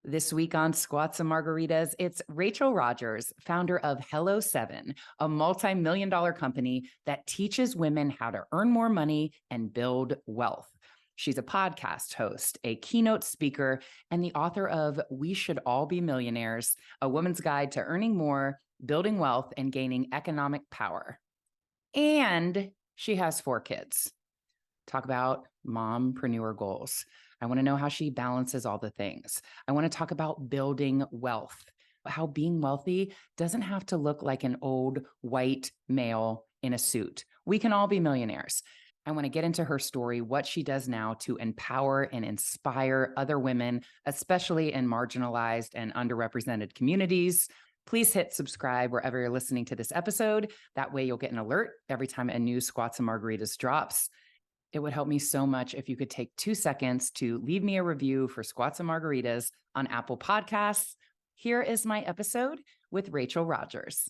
This week on Squats and Margaritas, it's Rachel Rodgers, founder of Hello7, a multi-million-dollar company that teaches women how to earn more money and build wealth. She's a podcast host, a keynote speaker, and the author of We Should All Be Millionaires, a woman's guide to earning more, building wealth, and gaining economic power. And she has 4 kids. Talk about mompreneur goals. I want to know how she balances all the things. I want to talk about building wealth, how being wealthy doesn't have to look like an old white male in a suit. We can all be millionaires. I want to get into her story, what she does now to empower and inspire other women, especially in marginalized and underrepresented communities. Please hit subscribe wherever you're listening to this episode. That way you'll get an alert every time a new Squats and Margaritas drops. It would help me so much if you could take 2 seconds to leave me a review for Squats and Margaritas on Apple Podcasts. Here is my episode with Rachel Rodgers.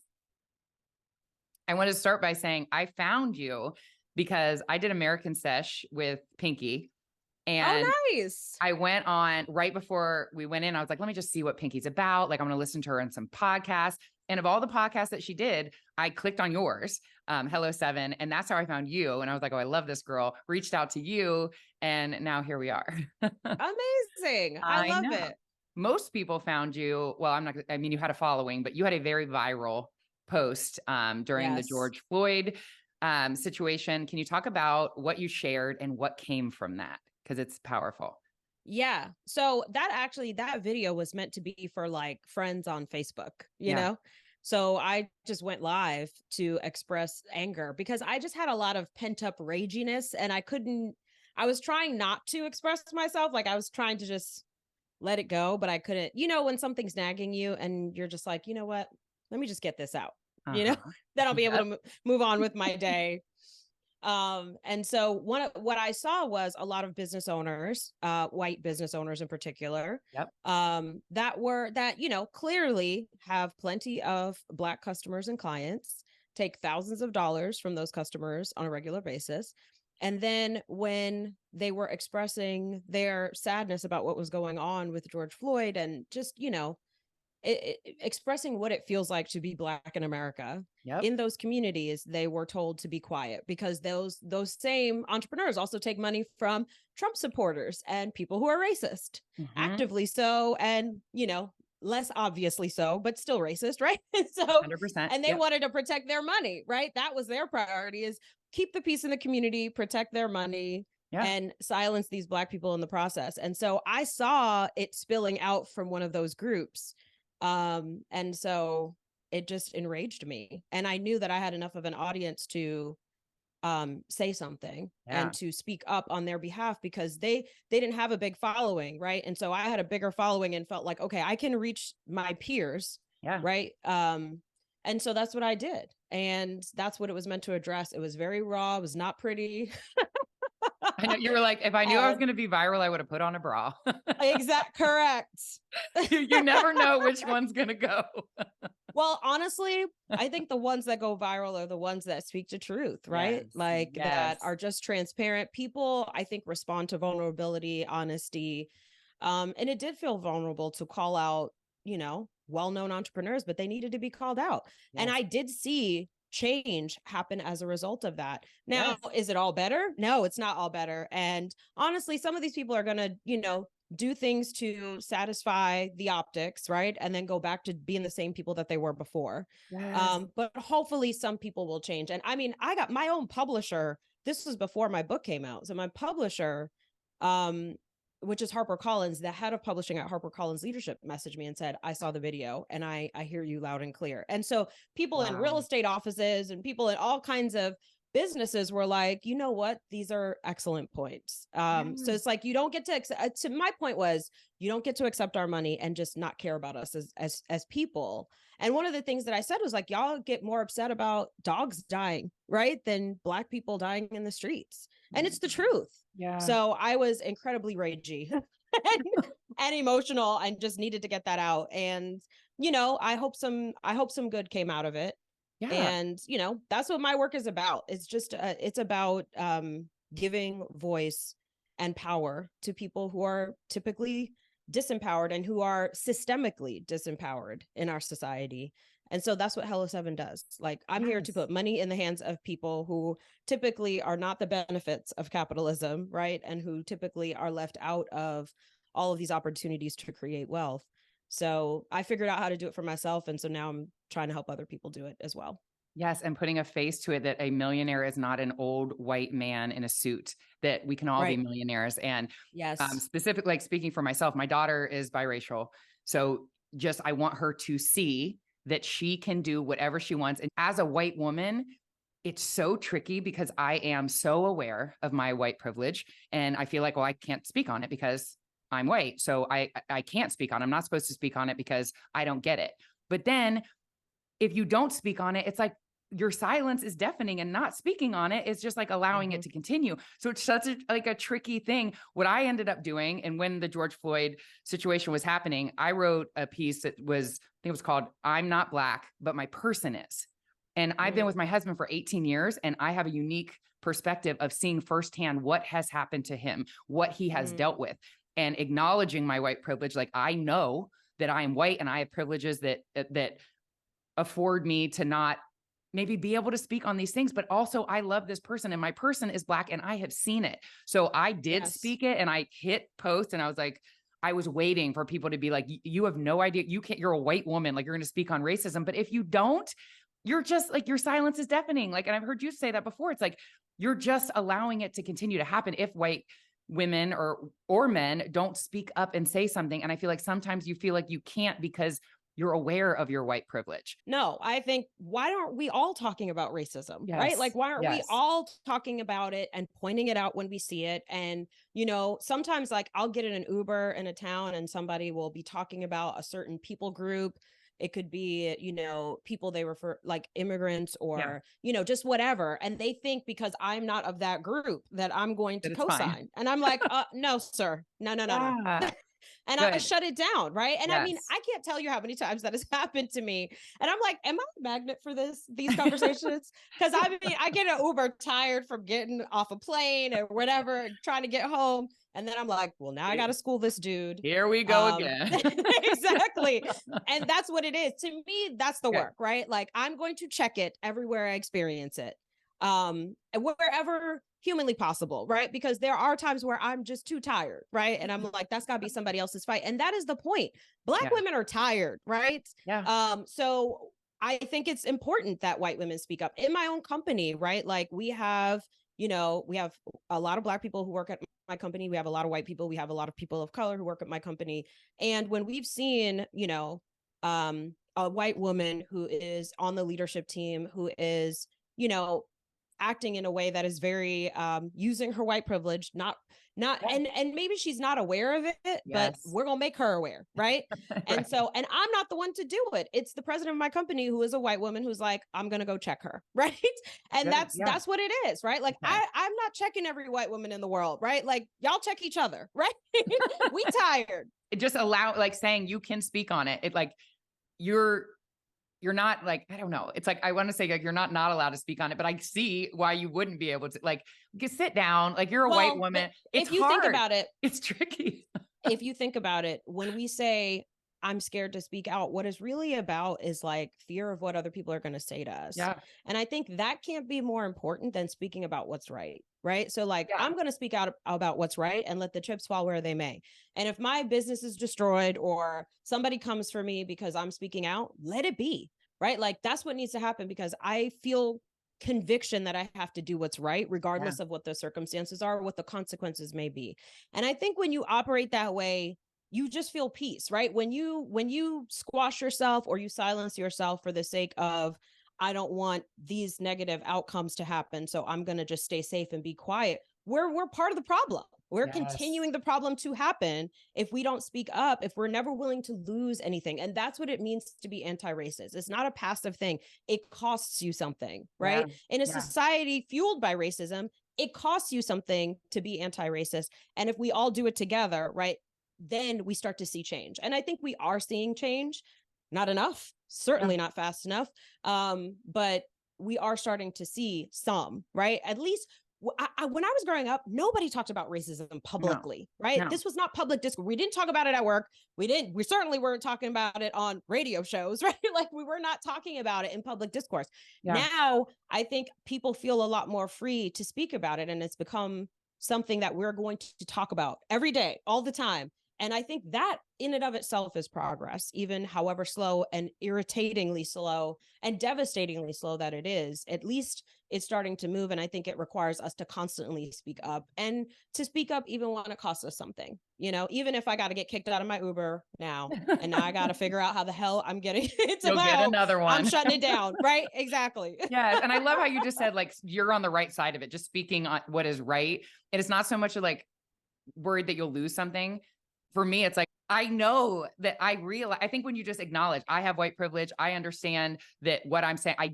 I want to start by saying I found you because I did American Sesh with Pinky. And nice. I went on right before we went in. I was like, let me just see what Pinky's about. Like, I'm going to listen to her in some podcasts. And of all the podcasts that she did, I clicked on yours, Hello7. And that's how I found you. And I was like, oh, I love this girl. Reached out to you. And now here we are. Amazing. I love it. Most people found you. Well, you had a following, but you had a very viral post during the George Floyd situation. Can you talk about what you shared and what came from that? Because it's powerful. Yeah. So that video was meant to be for like friends on Facebook, you know? So I just went live to express anger because I just had a lot of pent up raginess and I was trying not to express myself. Like I was trying to just let it go, but I couldn't, when something's nagging you and you're just like, you know what, let me just get this out, then I'll be able to move on with my day. And so what I saw was a lot of business owners, white business owners in particular, that clearly have plenty of Black customers and clients, take thousands of dollars from those customers on a regular basis. And then when they were expressing their sadness about what was going on with George Floyd and just, expressing what it feels like to be Black in America. In those communities, they were told to be quiet because those same entrepreneurs also take money from Trump supporters and people who are racist, actively so, and less obviously so, but still racist, right? So 100%. And they wanted to protect their money, right? That was their priority: is keep the peace in the community, protect their money, and silence these Black people in the process. And so I saw it spilling out from one of those groups. And so it just enraged me. And I knew that I had enough of an audience to say something and to speak up on their behalf because they didn't have a big following, right? And so I had a bigger following and felt like, okay, I can reach my peers, right? And so that's what I did. And that's what it was meant to address. It was very raw. It was not pretty. I know you were like, if I knew I was going to be viral, I would have put on a bra. Correct. You never know which one's going to go. Well, honestly, I think the ones that go viral are the ones that speak to truth, right? That are just transparent. People, I think, respond to vulnerability, honesty. And it did feel vulnerable to call out, well-known entrepreneurs, but they needed to be called out. And I did see change happen as a result of that. Now, is it all better? No, it's not all better. And honestly, some of these people are going to, do things to satisfy the optics, right? And then go back to being the same people that they were before. But hopefully some people will change. And I mean, I got my own publisher. This was before my book came out. So my publisher, which is HarperCollins, the head of publishing at HarperCollins Leadership, messaged me and said, I saw the video and I hear you loud and clear. And so people in real estate offices and people in all kinds of businesses were like, you know what? These are excellent points. So it's like, you don't get to my point was, you don't get to accept our money and just not care about us as people. And one of the things that I said was like, y'all get more upset about dogs dying, right? Than Black people dying in the streets. And it's the truth. So I was incredibly ragey and emotional and just needed to get that out. And, I hope some good came out of it. And, that's what my work is about. It's just, it's about giving voice and power to people who are typically disempowered and who are systemically disempowered in our society. And so that's what Hello 7 does. Like, I'm here to put money in the hands of people who typically are not the benefits of capitalism, right? And who typically are left out of all of these opportunities to create wealth. So I figured out how to do it for myself. And so now I'm trying to help other people do it as well. Yes. And putting a face to it, that a millionaire is not an old white man in a suit, that we can all be millionaires. And specifically, like, speaking for myself, my daughter is biracial. So just, I want her to see that she can do whatever she wants. And as a white woman, it's so tricky because I am so aware of my white privilege. And I feel like, well, I can't speak on it because I'm white. So I can't speak on it. I'm not supposed to speak on it because I don't get it. But then if you don't speak on it, it's like your silence is deafening, and not speaking on it is just like allowing it to continue. So it's such a tricky thing. What I ended up doing, and when the George Floyd situation was happening, I wrote a piece that was, I think it was called "I'm Not Black, but My Person Is." And I've been with my husband for 18 years, and I have a unique perspective of seeing firsthand what has happened to him, what he has dealt with, and acknowledging my white privilege. Like, I know that I am white and I have privileges that afford me to not maybe be able to speak on these things, but also I love this person and my person is Black and I have seen it. So I did speak it, and I hit post, and I was like, I was waiting for people to be like, you have no idea. You're a white woman. Like, you're going to speak on racism. But if you don't, you're just like, your silence is deafening. Like, and I've heard you say that before. It's like, you're just allowing it to continue to happen if white women or men don't speak up and say something. And I feel like sometimes you feel like you can't because you're aware of your white privilege. No, I think, why aren't we all talking about racism, right? Like, why aren't we all talking about it and pointing it out when we see it? And, you know, sometimes, like, I'll get in an Uber in a town and somebody will be talking about a certain people group. It could be, you know, people they refer, like immigrants or, you know, just whatever. And they think because I'm not of that group that I'm going to co-sign. And I'm like, no, sir. No. And I shut it down. Right. And I mean, I can't tell you how many times that has happened to me. And I'm like, am I a magnet for these conversations? Because I mean, I get an Uber tired from getting off a plane or whatever, trying to get home. And then I'm like, well, now I got to school this dude. Here we go again. Exactly. And that's what it is. To me, that's the work, right? Like, I'm going to check it everywhere I experience it. And wherever humanly possible, right? Because there are times where I'm just too tired, right? And I'm like, that's got to be somebody else's fight. And that is the point. Black women are tired, right? So I think it's important that white women speak up. In my own company, right? Like, we have a lot of Black people who work at my company. We have a lot of white people. We have a lot of people of color who work at my company. And when we've seen, you know, a white woman who is on the leadership team, who is, you know, acting in a way that is very using her white privilege, and maybe she's not aware of it, but we're gonna make her aware, right? And so, and I'm not the one to do it. It's the president of my company, who is a white woman, who's like, I'm gonna go check her, right? And that's what it is, right? Like, I'm not checking every white woman in the world, right? Like, y'all check each other, right? We tired. It just like saying you can speak on it. It like you're not like, I don't know. It's like, I want to say like, you're not allowed to speak on it, but I see why you wouldn't be able to. Like, just sit down. Like, you're a white woman. It's if you hard. Think about it, it's tricky. If you think about it, when we say I'm scared to speak out, what it's really about is like fear of what other people are going to say to us. And I think that can't be more important than speaking about what's right. Right. So like, I'm going to speak out about what's right and let the chips fall where they may. And if my business is destroyed or somebody comes for me because I'm speaking out, let it be. Right. Like, that's what needs to happen, because I feel conviction that I have to do what's right, regardless of what the circumstances are, what the consequences may be. And I think when you operate that way, you just feel peace, right? When you squash yourself or you silence yourself for the sake of, I don't want these negative outcomes to happen, so I'm going to just stay safe and be quiet. We're part of the problem. We're continuing the problem to happen if we don't speak up, if we're never willing to lose anything. And that's what it means to be anti-racist. It's not a passive thing. It costs you something, right? In a society fueled by racism, it costs you something to be anti-racist. And if we all do it together, right, then we start to see change. And I think we are seeing change. Not enough, certainly not fast enough. But we are starting to see some, right? At least when I was growing up, nobody talked about racism publicly, right? No. This was not public discourse. We didn't talk about it at work. We certainly weren't talking about it on radio shows, right? Like we were not talking about it in public discourse. Yeah. Now, I think people feel a lot more free to speak about it, and it's become something that we're going to talk about every day, all the time. And I think that in and of itself is progress, even however slow and irritatingly slow and devastatingly slow that it is. At least it's starting to move. And I think it requires us to constantly speak up, and to speak up even when it costs us something. You know, even if I got to get kicked out of my Uber now, and now I got to figure out how the hell I'm getting it to my home, another one. I'm shutting it down. Right. Exactly. Yes. And I love how you just said, like, you're on the right side of it, just speaking on what is right. And it's not so much like worried that you'll lose something. For me, it's like, I know that I think when you just acknowledge, I have white privilege, I understand that what I'm saying, I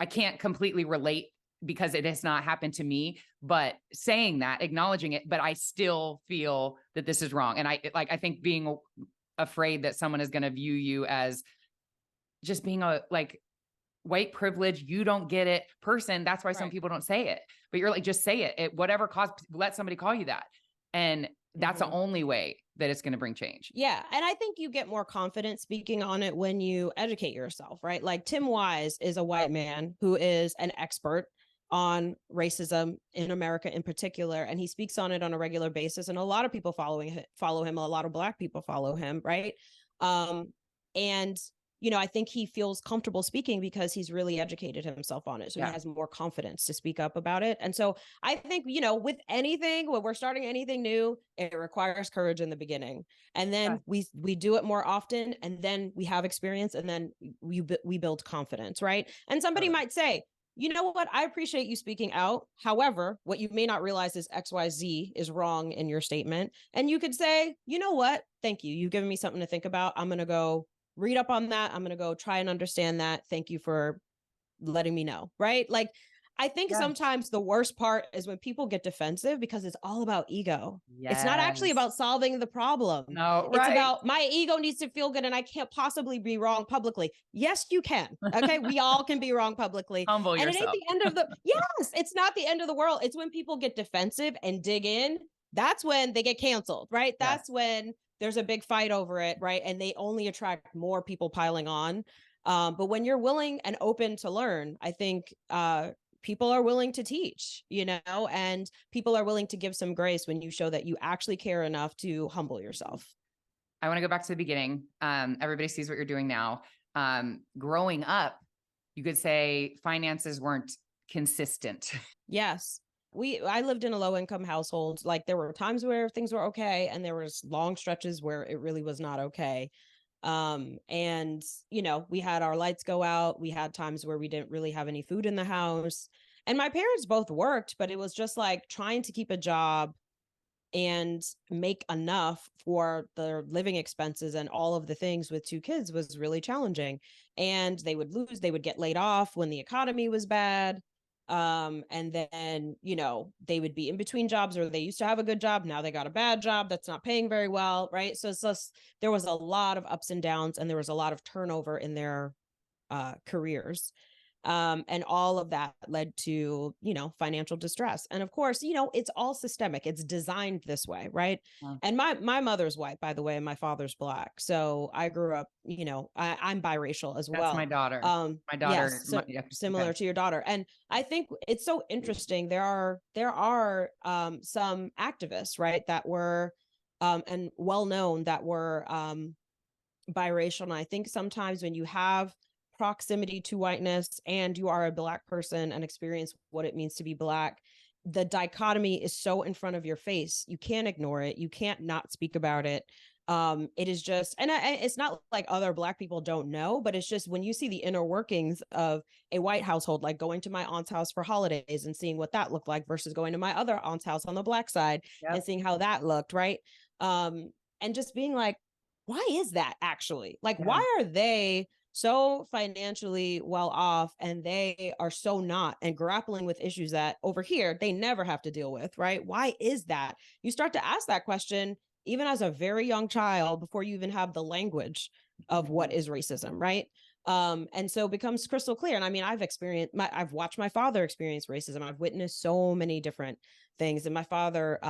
can't completely relate because it has not happened to me, but saying that, acknowledging it, but I still feel that this is wrong. And I think being afraid that someone is going to view you as just being a white privilege, you don't get it person. That's why some people don't say it, but you're like, just say it at whatever cost, let somebody call you that. And that's the only way that it's going to bring change. Yeah. And I think you get more confident speaking on it when you educate yourself, right? Like Tim Wise is a white man who is an expert on racism in America in particular. And he speaks on it on a regular basis. And a lot of people follow him. A lot of Black people follow him. Right. And you know, I think he feels comfortable speaking because he's really educated himself on it. So he has more confidence to speak up about it. And so I think, you know, with anything, when we're starting anything new, it requires courage in the beginning. And then we do it more often, and then we have experience, and then we build confidence, right? And somebody might say, you know what, I appreciate you speaking out. However, what you may not realize is XYZ is wrong in your statement. And you could say, you know what, thank you. You've given me something to think about. I'm going to go read up on that. I'm going to go try and understand that. Thank you for letting me know. Right. Like, I think sometimes the worst part is when people get defensive because it's all about ego. It's not actually about solving the problem. No, It's about my ego needs to feel good and I can't possibly be wrong publicly. Yes, you can. Okay. We all can be wrong publicly. Humble yourself. And it ain't the end of it's not the end of the world. It's when people get defensive and dig in. That's when they get canceled, right? That's when there's a big fight over it, right? And they only attract more people piling on. But when you're willing and open to learn, I think people are willing to teach, you know, and people are willing to give some grace when you show that you actually care enough to humble yourself. I want to go back to the beginning. Everybody sees what you're doing now. Growing up, you could say finances weren't consistent. Yes. I lived in a low income household. Like there were times where things were okay. And there was long stretches where it really was not okay. And you know, we had our lights go out. We had times where we didn't really have any food in the house. And my parents both worked, but it was just like trying to keep a job and make enough for the living expenses and all of the things with two kids was really challenging. And they would get laid off when the economy was bad. And then, you know, they would be in between jobs, or they used to have a good job. Now they got a bad job that's not paying very well. Right. So it's just, there was a lot of ups and downs, and there was a lot of turnover in their careers. And all of that led to, you know, financial distress. And of course, you know, it's all systemic. It's designed this way. Right. And my mother's white, by the way, and my father's Black. So I grew up, you know, I'm biracial as well. That's my daughter. My daughter. Yes, so similar to your daughter. And I think it's so interesting. There are some activists, right, that were and well known that were biracial. And I think sometimes when you have proximity to whiteness and you are a Black person and experience what it means to be Black, the dichotomy is so in front of your face. You can't ignore it. You can't not speak about it. It is just, and it's not like other Black people don't know, but it's just when you see the inner workings of a white household, like going to my aunt's house for holidays and seeing what that looked like versus going to my other aunt's house on the Black side and seeing how that looked, right? And just being like, why is that actually? Like, why are they so financially well off and they are so not, and grappling with issues that over here they never have to deal with, right? Why is that? You start to ask that question even as a very young child before you even have the language of what is racism, right? And so it becomes crystal clear. And I mean, I've watched my father experience racism. I've witnessed so many different things. And my father,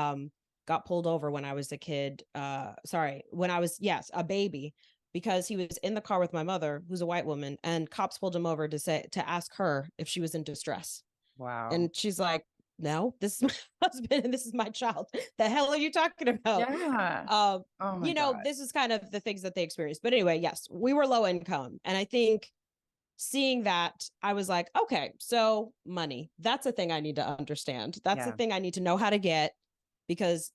got pulled over when I was a kid. When I was, yes, a baby, because he was in the car with my mother, who's a white woman, and cops pulled him over to ask her if she was in distress. Wow. And she's like, no, this is my husband and this is my child. The hell are you talking about? Yeah. Oh my God. This is kind of the things that they experience. But anyway, yes, we were low income. And I think seeing that, I was like, okay, so money, that's a thing I need to understand. That's the thing I need to know how to get, because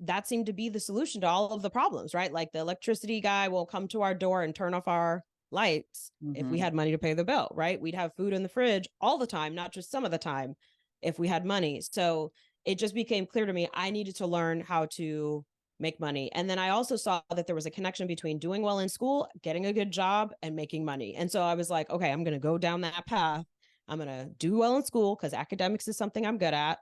that seemed to be the solution to all of the problems, right? Like the electricity guy will come to our door and turn off our lights if we had money to pay the bill, right? We'd have food in the fridge all the time, not just some of the time, if we had money. So it just became clear to me I needed to learn how to make money. And then I also saw that there was a connection between doing well in school, getting a good job, and making money. And so I was like, okay, I'm going to go down that path. I'm going to do well in school because academics is something I'm good at.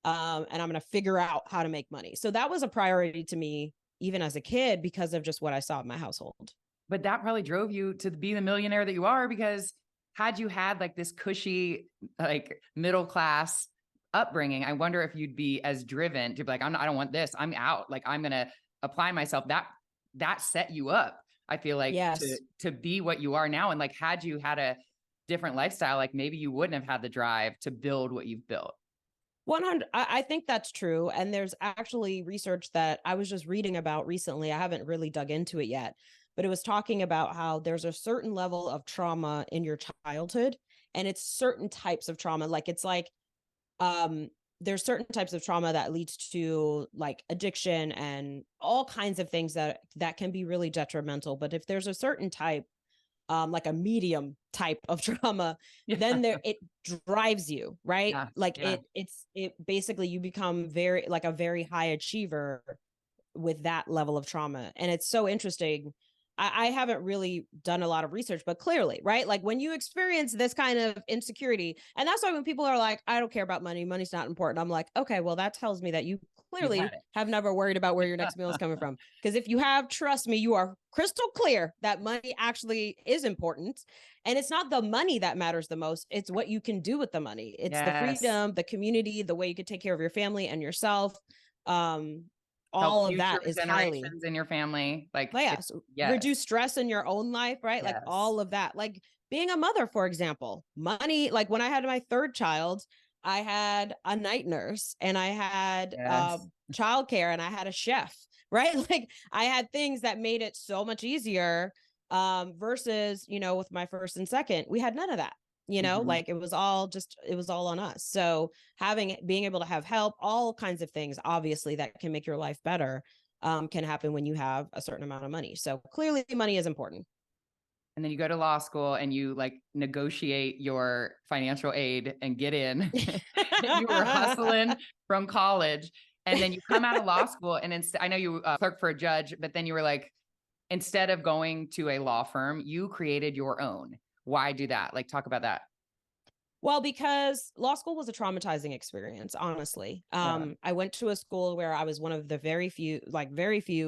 And I'm going to figure out how to make money. So that was a priority to me, even as a kid, because of just what I saw in my household. But that probably drove you to be the millionaire that you are, because had you had like this cushy, like middle class upbringing, I wonder if you'd be as driven to be like, I don't want this. I'm out. Like, I'm going to apply myself. That set you up, I feel like, yes, to be what you are now. And like, had you had a different lifestyle, like maybe you wouldn't have had the drive to build what you've built. 100. I think that's true. And there's actually research that I was just reading about recently. I haven't really dug into it yet, but it was talking about how there's a certain level of trauma in your childhood, and it's certain types of trauma. Like it's like, there's certain types of trauma that leads to like addiction and all kinds of things that can be really detrimental. But if there's a certain type, like a medium type of trauma, then it drives you, right? It basically, you become a very high achiever with that level of trauma. And it's so interesting. I haven't really done a lot of research, but clearly, right? Like when you experience this kind of insecurity, and that's why when people are like, I don't care about money, money's not important. I'm like, okay, well, that tells me that you clearly have never worried about where your next meal is coming from. Because if you have, trust me, you are crystal clear that money actually is important. And it's not the money that matters the most. It's what you can do with the money. It's the freedom, the community, the way you can take care of your family and yourself. All of that is highly in your family, like reduce stress in your own life, right? Like all of that, like being a mother, for example, money. Like when I had my third child, I had a night nurse and I had childcare and I had a chef, right? Like I had things that made it so much easier, versus, with my first and second, we had none of that. Like it was all on us. So being able to have help, all kinds of things, obviously, that can make your life better, can happen when you have a certain amount of money. So clearly money is important. And then you go to law school and you like negotiate your financial aid and get in. You were hustling from college, and then you come out of law school and I know you clerked for a judge, but then you were like, instead of going to a law firm, you created your own. Why do that? Like, talk about that. Well, because law school was a traumatizing experience, honestly. I went to a school where I was one of the very few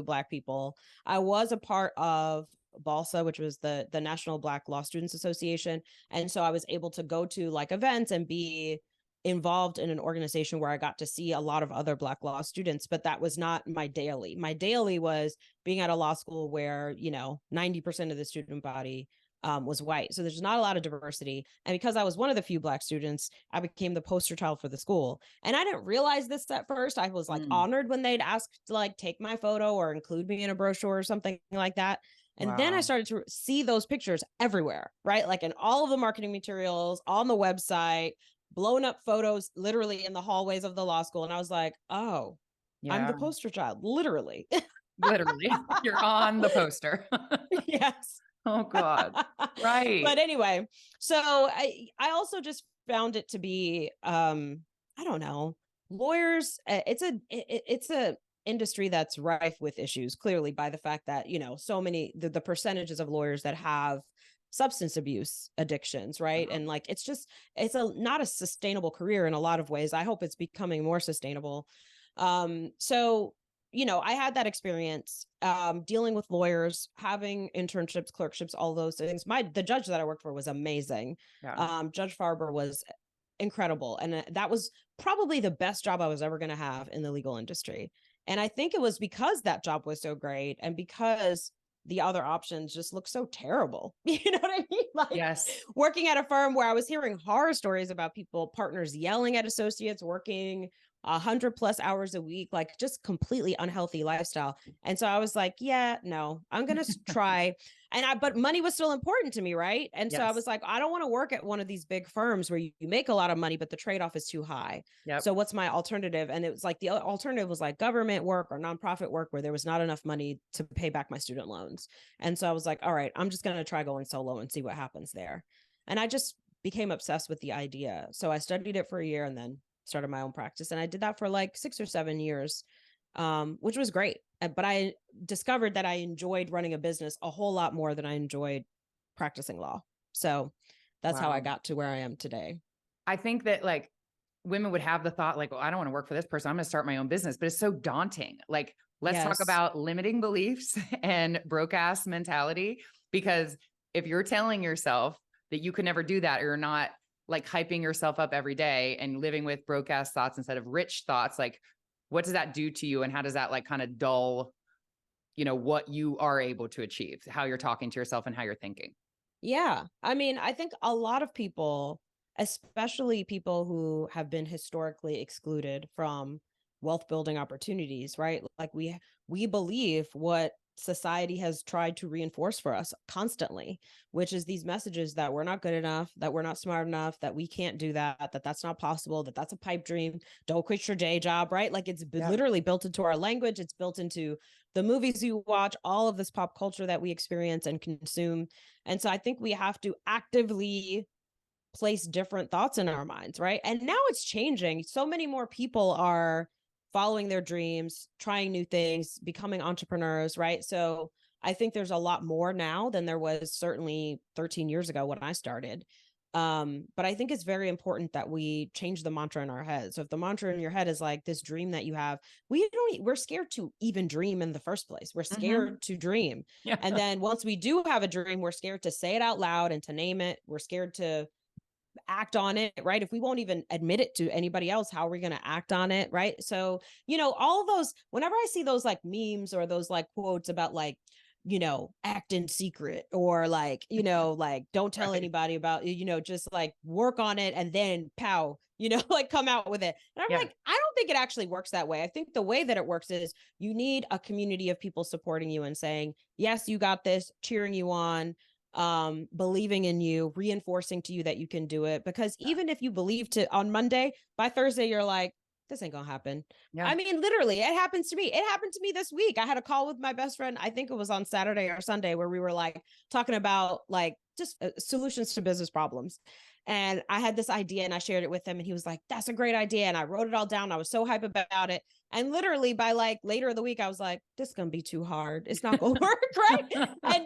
Black people. I was a part of BALSA, which was the National Black Law Students Association. And so I was able to go to like events and be involved in an organization where I got to see a lot of other Black law students, but that was not my daily. My daily was being at a law school where, 90% of the student body was white. So there's not a lot of diversity. And because I was one of the few Black students, I became the poster child for the school. And I didn't realize this at first. I was like honored when they'd ask to like take my photo or include me in a brochure or something like that. And then I started to see those pictures everywhere, right? Like in all of the marketing materials, on the website, blown up photos, literally in the hallways of the law school. And I was like, oh, I'm the poster child, literally. Literally, you're on the poster. Yes. Oh God. Right. But anyway, so I also just found it to be, I don't know, lawyers. It's a industry that's rife with issues, clearly, by the fact that, so many, the percentages of lawyers that have substance abuse addictions, right? And like, it's not a sustainable career in a lot of ways. I hope it's becoming more sustainable. So I had that experience dealing with lawyers, having internships, clerkships, all those things. The judge that I worked for was amazing. Yeah. Judge Farber was incredible. And that was probably the best job I was ever going to have in the legal industry. And I think it was because that job was so great and because the other options just look so terrible. You know what I mean? Like, yes, working at a firm where I was hearing horror stories about partners yelling at associates, working 100+ hours a week, like just completely unhealthy lifestyle. And so I was like, yeah, no, I'm going to try. But money was still important to me. Right. And so I was like, I don't want to work at one of these big firms where you make a lot of money, but the trade-off is too high. Yep. So what's my alternative? And it was like, the alternative was like government work or nonprofit work where there was not enough money to pay back my student loans. And so I was like, all right, I'm just going to try going solo and see what happens there. And I just became obsessed with the idea. So I studied it for a year and then started my own practice. And I did that for like 6 or 7 years, which was great. But I discovered that I enjoyed running a business a whole lot more than I enjoyed practicing law. So that's how I got to where I am today. I think that like women would have the thought like, well, I don't want to work for this person. I'm going to start my own business, but it's so daunting. Like, let's talk about limiting beliefs and broke ass mentality, because if you're telling yourself that you could never do that, or you're not like hyping yourself up every day and living with broke ass thoughts instead of rich thoughts, like what does that do to you? And how does that like kind of dull, what you are able to achieve, how you're talking to yourself and how you're thinking? Yeah. I mean, I think a lot of people, especially people who have been historically excluded from wealth building opportunities, right? Like we believe what society has tried to reinforce for us constantly, which is these messages that we're not good enough, that we're not smart enough, that we can't do that, that's not possible, that's a pipe dream, don't quit your day job, right? Like it's literally built into our language. It's built into the movies you watch, all of this pop culture that we experience and consume. And so I think we have to actively place different thoughts in our minds, right? And now it's changing. So many more people are following their dreams, trying new things, becoming entrepreneurs, right? So I think there's a lot more now than there was certainly 13 years ago when I started. But I think it's very important that we change the mantra in our head. So if the mantra in your head is like this dream that you have, we're scared to even dream in the first place. We're scared to dream. Yeah. And then once we do have a dream, we're scared to say it out loud and to name it. We're scared to act on it, right? If we won't even admit it to anybody else, how are we going to act on it, right? So, all of those, whenever I see those like memes or those like quotes about like, act in secret, or like, like don't tell anybody about, just like work on it and then pow, like come out with it. And I'm like, I don't think it actually works that way. I think the way that it works is you need a community of people supporting you and saying, yes, you got this, cheering you on, believing in you, reinforcing to you that you can do it. Because even if you believe on Monday, by Thursday, you're like, this ain't gonna happen. Yeah. I mean, literally, it happens to me. It happened to me this week. I had a call with my best friend. I think it was on Saturday or Sunday, where we were like talking about like just solutions to business problems. And I had this idea and I shared it with him and he was like, that's a great idea. And I wrote it all down. I was so hype about it. And literally by like later in the week, I was like, this is going to be too hard. It's not going to work. Right. And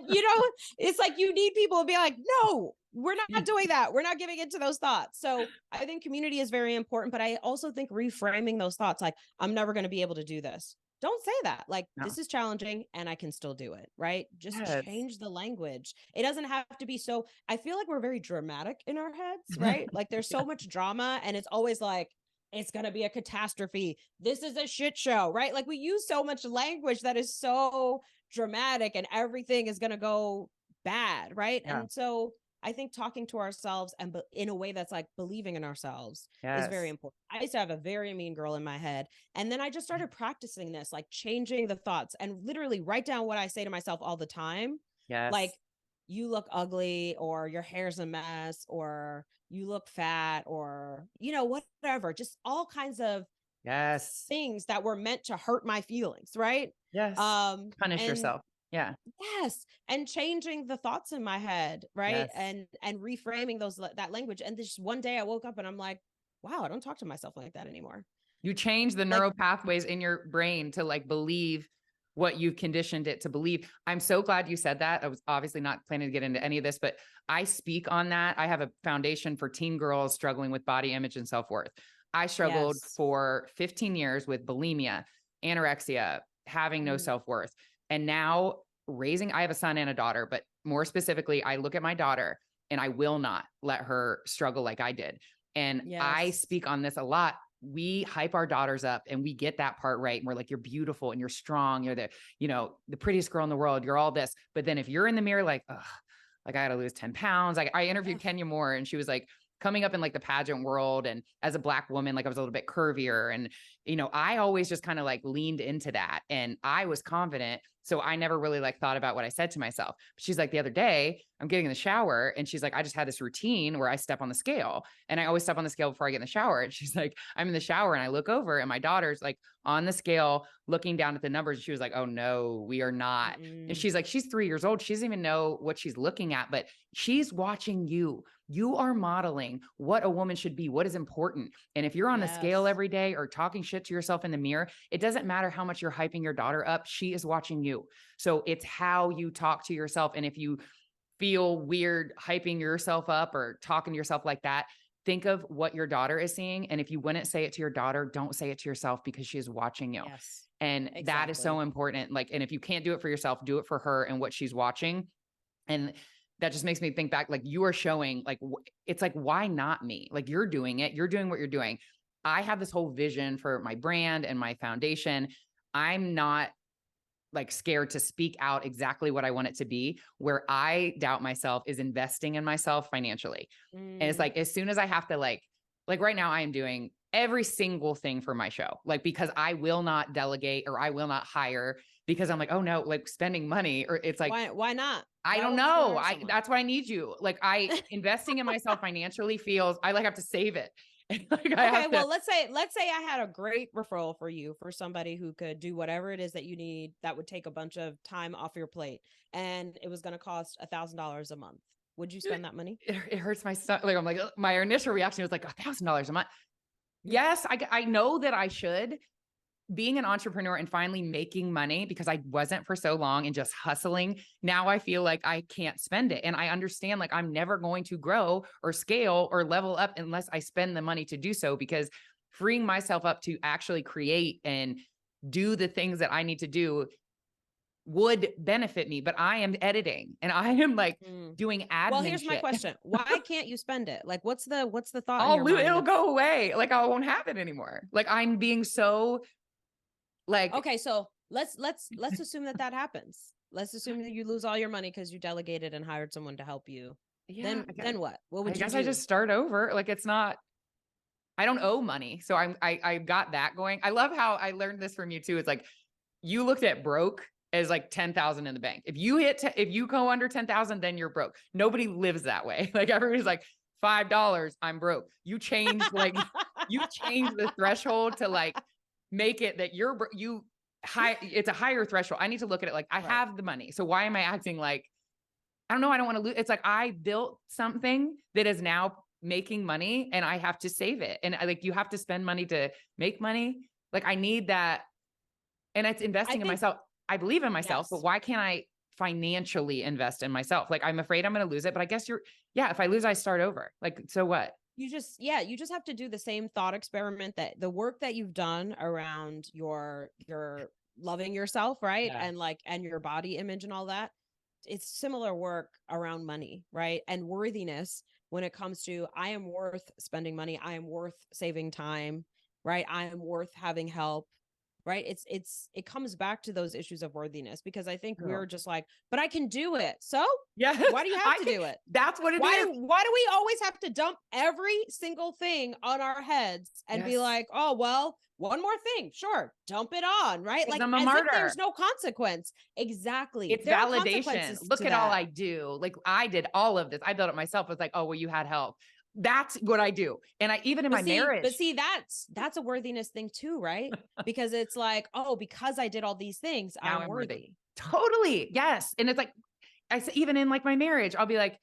it's like, you need people to be like, no, we're not doing that. We're not giving into those thoughts. So I think community is very important, but I also think reframing those thoughts, like, I'm never going to be able to do this. Don't say that. Like, this is challenging and I can still do it. Right. Just change the language. It doesn't have to be so. I feel like we're very dramatic in our heads, right? Like there's so much drama and it's always like, it's going to be a catastrophe. This is a shit show, right? Like we use so much language that is so dramatic and everything is going to go bad. Right. Yeah. And so I think talking to ourselves and in a way that's like believing in ourselves is very important. I used to have a very mean girl in my head. And then I just started practicing this, like changing the thoughts and literally write down what I say to myself all the time. Yes. Like, you look ugly, or your hair's a mess, or you look fat, or, whatever, just all kinds of things that were meant to hurt my feelings. Right. Yes. Punish yourself. Yeah. Yes. And changing the thoughts in my head. Right. Yes. And reframing that language. And this one day I woke up and I'm like, wow, I don't talk to myself like that anymore. You change the neural pathways in your brain to like believe what you've conditioned it to believe. I'm so glad you said that. I was obviously not planning to get into any of this, but I speak on that. I have a foundation for teen girls struggling with body image and self-worth. I struggled for 15 years with bulimia, anorexia, having no self-worth. And now I have a son and a daughter, but more specifically, I look at my daughter and I will not let her struggle like I did. And I speak on this a lot. We hype our daughters up and we get that part right. And we're like, you're beautiful and you're strong. You're the prettiest girl in the world. You're all this. But then if you're in the mirror, like, ugh, like I got to lose 10 pounds. Like I interviewed Kenya Moore and she was like coming up in like the pageant world. And as a Black woman, like I was a little bit curvier. And, I always just kind of like leaned into that and I was confident. So I never really like thought about what I said to myself. She's like, the other day I'm getting in the shower and she's like, I just had this routine where I step on the scale and I always step on the scale before I get in the shower. And she's like, I'm in the shower and I look over and my daughter's like on the scale looking down at the numbers. She was like, oh no, we are not. And she's like, she's 3 years old. She doesn't even know what she's looking at, but she's watching you. You are modeling what a woman should be, what is important. And if you're on the scale every day or talking shit to yourself in the mirror, it doesn't matter how much you're hyping your daughter up. She is watching you. So it's how you talk to yourself. And if you feel weird hyping yourself up or talking to yourself like that, think of what your daughter is seeing. And if you wouldn't say it to your daughter, don't say it to yourself because she is watching you. Yes, and that is so important. Like, and if you can't do it for yourself, do it for her and what she's watching. And that just makes me think back, like you are showing, like, it's like, why not me? Like you're doing it. You're doing what you're doing. I have this whole vision for my brand and my foundation. I'm not like scared to speak out exactly what I want it to be. Where I doubt myself is investing in myself financially. And it's like, as soon as I have to like right now I am doing every single thing for my show, like, because I will not delegate or I will not hire because I'm like, oh no, like spending money, or it's like, why not? I don't know. That's why I need you. Like investing in myself financially feels, I like have to save it. Like well, let's say I had a great referral for you for somebody who could do whatever it is that you need that would take a bunch of time off your plate, and it was going to cost $1,000 a month. Would you spend that money? It hurts my stomach. Like I'm like, my initial reaction was like $1,000 a month. Yes, I know that I should. Being an entrepreneur and finally making money, because I wasn't for so long and just hustling. Now I feel like I can't spend it. And I understand like I'm never going to grow or scale or level up unless I spend the money to do so, because freeing myself up to actually create and do the things that I need to do would benefit me. But I am editing and I am like doing admin. Well, here's my question. Why can't you spend it? Like, what's the thought? It'll go away. Like I won't have it anymore. Like I'm being so like, okay, so let's assume that happens. Let's assume that you lose all your money because you delegated and hired someone to help you. Yeah, then what? What would you do? I just start over. Like it's not, I don't owe money. So I got that going. I love how I learned this from you too. It's like, you looked at broke as like 10,000 in the bank. If you go under 10,000, then you're broke. Nobody lives that way. Like everybody's like $5, I'm broke. You change the threshold to like, make it that it's a higher threshold. I need to look at it like I have the money. So why am I acting like, I don't know, I don't want to lose. It's like I built something that is now making money and I have to save it. And like, you have to spend money to make money. Like I need that. And it's investing in myself. I believe in myself, but why can't I financially invest in myself? Like I'm afraid I'm going to lose it, but I guess if I lose, I start over. Like, so what? You just have to do the same thought experiment, that the work that you've done around your loving yourself, right? Yeah. And your body image and all that. It's similar work around money, right? And worthiness when it comes to, I am worth spending money. I am worth saving time, right? I am worth having help, right? It comes back to those issues of worthiness, because I think we're just like, but I can do it. So yeah, why do you have to do it? That's what it is. Why do we always have to dump every single thing on our heads and be like, oh, well, one more thing. Sure. Dump it on. Right. Like, I'm a martyr. If there's no consequence. Exactly. It's validation. Look at all I do. Like I did all of this. I built it myself. It's like, oh, well, you had help. That's what I do. And I, even in my marriage. But see, that's a worthiness thing too, right? Because it's like, oh, because I did all these things, now I'm worthy. Totally. Yes. And it's like, I say, even in like my marriage, I'll be like,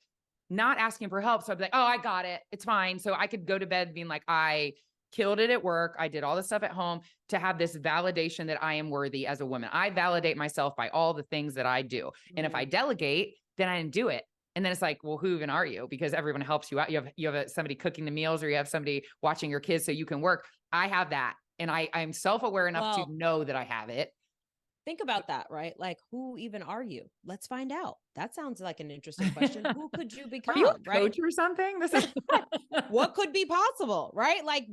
not asking for help. So I'll be like, oh, I got it. It's fine. So I could go to bed being like, I killed it at work. I did all the stuff at home to have this validation that I am worthy as a woman. I validate myself by all the things that I do. And if I delegate, then I didn't do it. And then it's like, well, who even are you? Because everyone helps you out. You have somebody cooking the meals, or you have somebody watching your kids so you can work. I have that. And I'm self-aware enough to know that I have it. Think about that, right? Like, who even are you? Let's find out. That sounds like an interesting question. Who could you become? Are you a right? coach or something? This is What could be possible, right? Like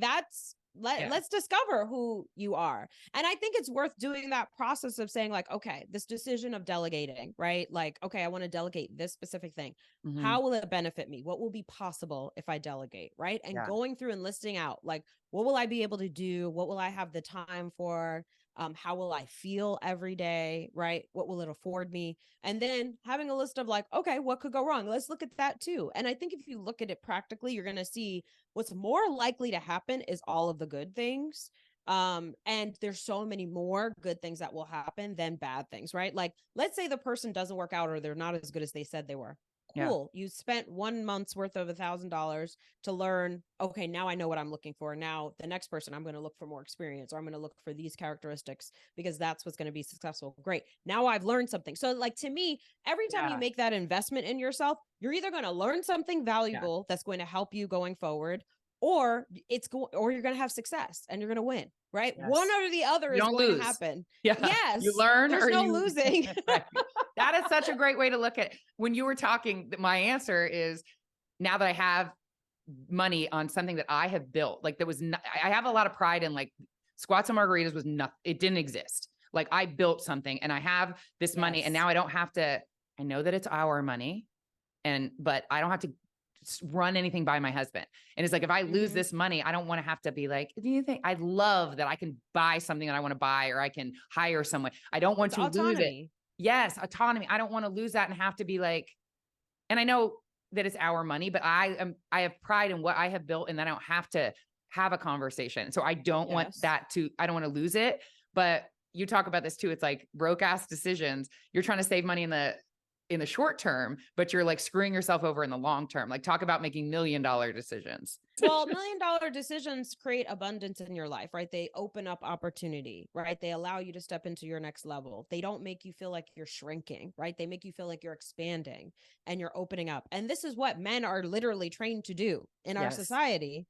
let's discover who you are. And I think it's worth doing that process of saying like, okay, this decision of delegating, right? Like, okay, I want to delegate this specific thing. Mm-hmm. How will it benefit me? What will be possible if I delegate, right? And going through and listing out like, what will I be able to do? What will I have the time for? How will I feel every day, right? What will it afford me? And then having a list of like, okay, what could go wrong? Let's look at that too. And I think if you look at it practically, you're going to see what's more likely to happen is all of the good things. And there's so many more good things that will happen than bad things, right? Like, let's say the person doesn't work out or they're not as good as they said they were. Cool. You spent 1 month's worth of $1,000 to learn. Okay, now I know what I'm looking for. Now the next person, I'm going to look for more experience, or I'm going to look for these characteristics because that's what's going to be successful. Great. Now I've learned something. So like, to me, every time you make that investment in yourself, you're either going to learn something valuable that's going to help you going forward, or or you're going to have success and you're going to win, right? One or the other is going to happen. Yes. You learn There's or no you losing. Right. That is such a great way to look at it. When you were talking, my answer is, now that I have money on something that I have built, like I have a lot of pride in, like, Squats and Margaritas was nothing. It didn't exist. Like, I built something and I have this money, and now I don't have to, I know that it's our money, but I don't have to run anything by my husband. And it's like, if I lose this money, I don't want to have to be like, do you think, I love that I can buy something that I want to buy, or I can hire someone. I don't want to lose it. Yes. Autonomy. I don't want to lose that and have to be like, and I know that it's our money, but I have pride in what I have built, and then I don't have to have a conversation. So I don't want that I don't want to lose it. But you talk about this too. It's like broke ass decisions. You're trying to save money in the short term, but you're like screwing yourself over in the long term. Like, talk about making $1 million decisions. Well, $1 million decisions create abundance in your life, right? They open up opportunity, right? They allow you to step into your next level. They don't make you feel like you're shrinking, right? They make you feel like you're expanding and you're opening up. And this is what men are literally trained to do in our society.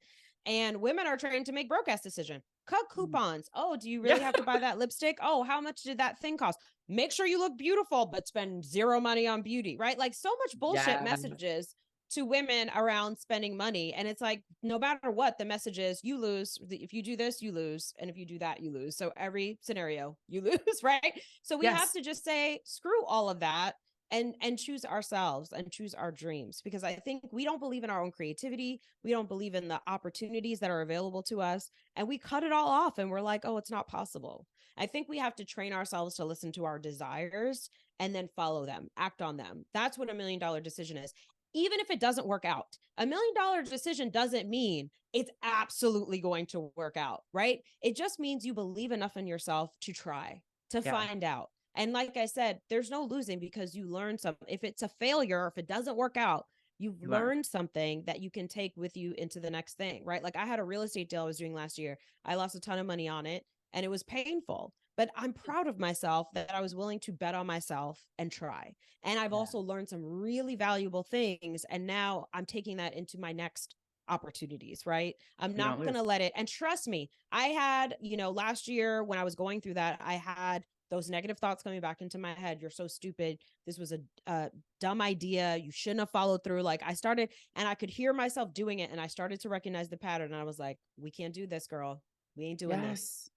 And women are trained to make broke ass decision. Cut coupons. Oh, do you really have to buy that lipstick? Oh, how much did that thing cost? Make sure you look beautiful, but spend zero money on beauty, right? Like, so much bullshit messages to women around spending money. And it's like, no matter what, the message is, you lose. If you do this, you lose. And if you do that, you lose. So every scenario, you lose, right? So we have to just say, screw all of that. And choose ourselves and choose our dreams, because I think we don't believe in our own creativity. We don't believe in the opportunities that are available to us, and we cut it all off and we're like, oh, it's not possible. I think we have to train ourselves to listen to our desires and then follow them, act on them. That's what $1 million decision is. Even if it doesn't work out, $1 million decision doesn't mean it's absolutely going to work out, right? It just means you believe enough in yourself to try, to find out. And like I said, there's no losing, because you learn something. If it's a failure, or if it doesn't work out, you've learned something that you can take with you into the next thing, right? Like, I had a real estate deal I was doing last year. I lost a ton of money on it and it was painful, but I'm proud of myself that I was willing to bet on myself and try. And I've also learned some really valuable things. And now I'm taking that into my next opportunities, right? I'm not going to let it. And trust me, I had, last year when I was going through that, I had those negative thoughts coming back into my head. You're so stupid. This was a dumb idea. You shouldn't have followed through. Like, I started, and I could hear myself doing it, and I started to recognize the pattern. And I was like, we can't do this, girl. We ain't doing this.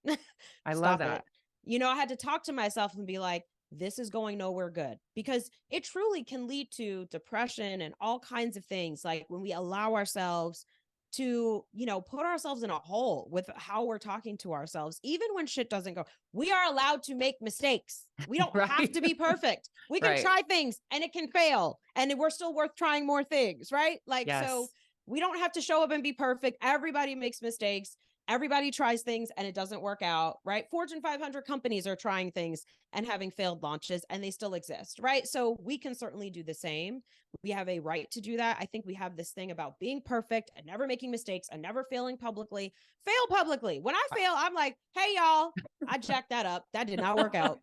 I love that. I had to talk to myself and be like, this is going nowhere good, because it truly can lead to depression and all kinds of things. Like, when we allow ourselves to, put ourselves in a hole with how we're talking to ourselves, even when shit doesn't go. We are allowed to make mistakes. We don't have to be perfect. We can try things and it can fail, and we're still worth trying more things, right? Like, so we don't have to show up and be perfect. Everybody makes mistakes. Everybody tries things and it doesn't work out, right? Fortune 500 companies are trying things and having failed launches, and they still exist, right? So we can certainly do the same. We have a right to do that. I think we have this thing about being perfect and never making mistakes and never failing publicly. Fail publicly. When I fail, I'm like, hey, y'all, I jacked that up. That did not work out.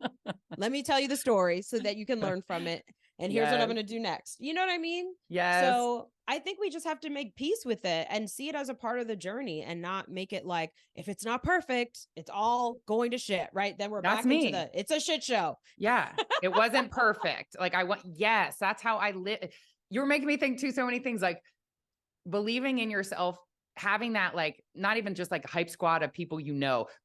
Let me tell you the story so that you can learn from it. And here's what I'm going to do next. You know what I mean? Yes. So I think we just have to make peace with it and see it as a part of the journey and not make it like, if it's not perfect, it's all going to shit, right? Then we're That's back into me. it's a shit show. Yeah. It wasn't perfect. Like yes, that's how I live. You're making me think too, so many things, like believing in yourself, having that, like, not even just like a hype squad of people,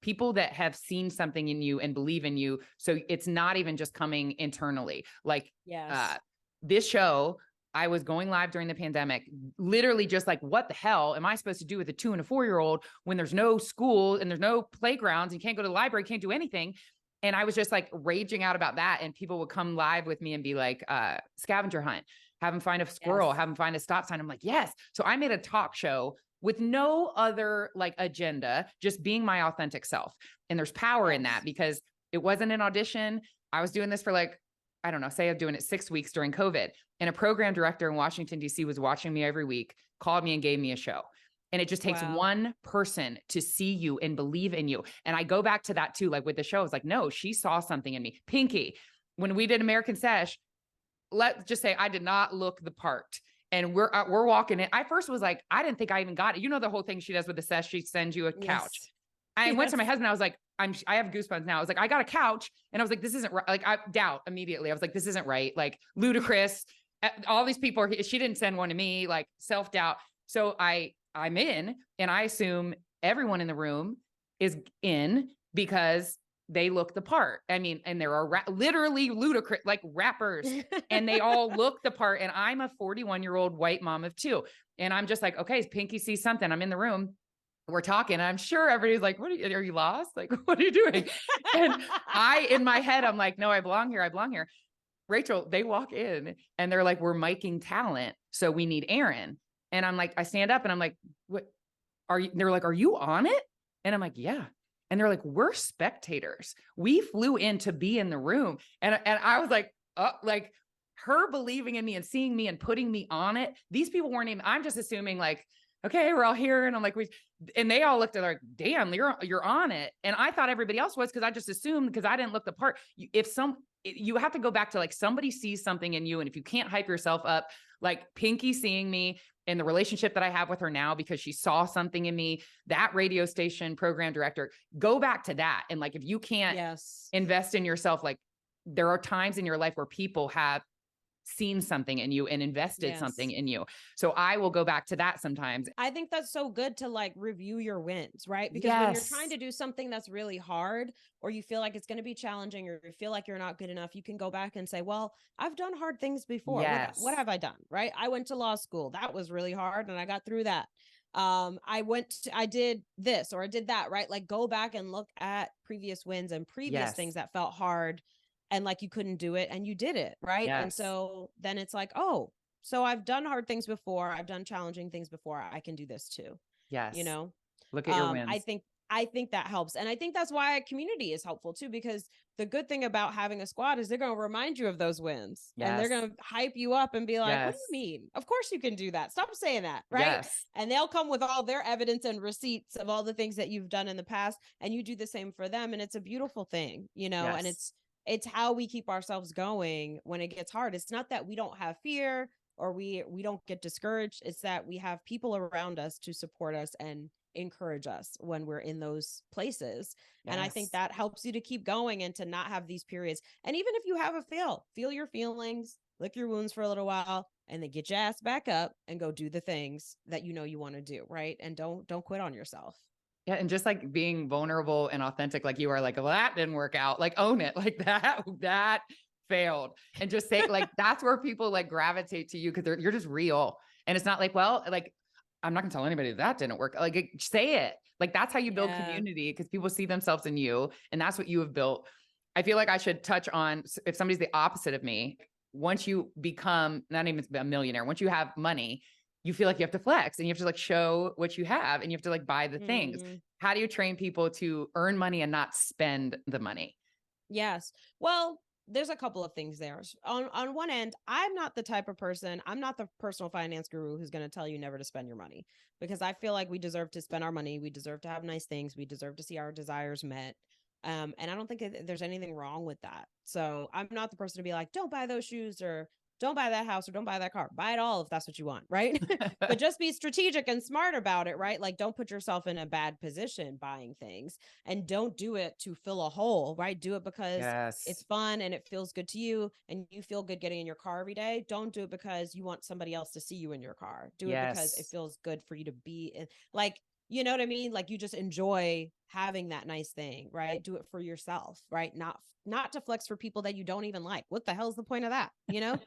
people that have seen something in you and believe in you. So it's not even just coming internally. Like, yes, this show, I was going live during the pandemic, literally just like, what the hell am I supposed to do with a 2 and a 4-year-old when there's no school and there's no playgrounds and you can't go to the library, can't do anything. And I was just like raging out about that. And people would come live with me and be like, scavenger hunt, have them find a squirrel, have them find a stop sign. I'm like, yes. So I made a talk show with no other like agenda, just being my authentic self. And there's power in that, because it wasn't an audition. I was doing this for like, I don't know, say I'm doing it 6 weeks during COVID. And a program director in Washington, D.C. was watching me every week, called me and gave me a show. And it just takes one person to see you and believe in you. And I go back to that too, like with the show, it's like, no, she saw something in me. Pinky, when we did American Sesh, let's just say I did not look the part. And we're walking in. I first was like, I didn't think I even got it. You know, the whole thing she does with the sesh, she sends you a couch. I went to my husband. I was like, I have goosebumps now. I was like, I got a couch. And I was like, this isn't right. Like, I doubt immediately. I was like, this isn't right. Like, ludicrous. All these people, she didn't send one to me, like self-doubt. So I'm in, and I assume everyone in the room is in because they look the part. I mean, and there are literally ludicrous, like rappers, and they all look the part. And I'm a 41-year-old white mom of 2. And I'm just like, okay, Pinky sees something. I'm in the room. We're talking. I'm sure everybody's like, are you lost? Like, what are you doing? And in my head, I'm like, no, I belong here. I belong here. Rachel, they walk in and they're like, we're miking talent, so we need Aaron. And I'm like, I stand up and I'm like, what are you? They're like, are you on it? And I'm like, yeah. And they're like, we're spectators. We flew in to be in the room. And I was like, like her believing in me and seeing me and putting me on it. These people weren't even, I'm just assuming like, okay, we're all here. And I'm like, and they all looked at like, damn, you're on it. And I thought everybody else was, because I just assumed, because I didn't look the part. You have to go back to like, somebody sees something in you. And if you can't hype yourself up, like Pinky seeing me and the relationship that I have with her now, because she saw something in me, that radio station program director, go back to that. And like, if you can't invest in yourself, like there are times in your life where people have seen something in you and invested something in you. So I will go back to that sometimes. I think that's so good to like review your wins, right? Because when you're trying to do something that's really hard, or you feel like it's going to be challenging, or you feel like you're not good enough, you can go back and say, well, I've done hard things before. What have I done? Right? I went to law school. That was really hard, and I got through that. I did this, or I did that, right? Like go back and look at previous wins and previous things that felt hard, and like you couldn't do it and you did it, right? And so then it's like, oh, so I've done hard things before, I've done challenging things before, I can do this too. Yes. You know, look at your wins. I think that helps. And I think that's why a community is helpful too, because the good thing about having a squad is they're going to remind you of those wins, and they're going to hype you up and be like, what do you mean? Of course you can do that. Stop saying that. Right. And they'll come with all their evidence and receipts of all the things that you've done in the past, and you do the same for them. And it's a beautiful thing, you know, and it's how we keep ourselves going when it gets hard. It's not that we don't have fear or we don't get discouraged. It's that we have people around us to support us and encourage us when we're in those places. And I think that helps you to keep going and to not have these periods. And even if you have a feel your feelings, lick your wounds for a little while, and then get your ass back up and go do the things that you know you want to do. Right. And don't quit on yourself. Yeah. And just like being vulnerable and authentic, like you are, like, well, that didn't work out. Like, own it. Like that failed. And just say, like, that's where people like gravitate to you, because you're just real. And it's not like, well, like, I'm not gonna tell anybody that didn't work. Like, say it. Like, that's how you build community, because people see themselves in you, and that's what you have built. I feel like I should touch on, if somebody's the opposite of me, once you become not even a millionaire, once you have money, you feel like you have to flex and you have to like show what you have, and you have to like buy the things. How do you train people to earn money and not spend the money? Yes. Well, there's a couple of things there. On one end, I'm not the type of person, I'm not the personal finance guru who's going to tell you never to spend your money, because I feel like we deserve to spend our money. We deserve to have nice things. We deserve to see our desires met. And I don't think there's anything wrong with that. So I'm not the person to be like, don't buy those shoes, or don't buy that house or don't buy that car. Buy it all if that's what you want, right? But just be strategic and smart about it, right? Like, don't put yourself in a bad position buying things, and don't do it to fill a hole, right? Do it because it's fun and it feels good to you and you feel good getting in your car every day. Don't do it because you want somebody else to see you in your car. Do it because it feels good for you to be in, like, you know what I mean? Like, you just enjoy having that nice thing, right? Do it for yourself, right? Not to flex for people that you don't even like. What the hell's the point of that? You know?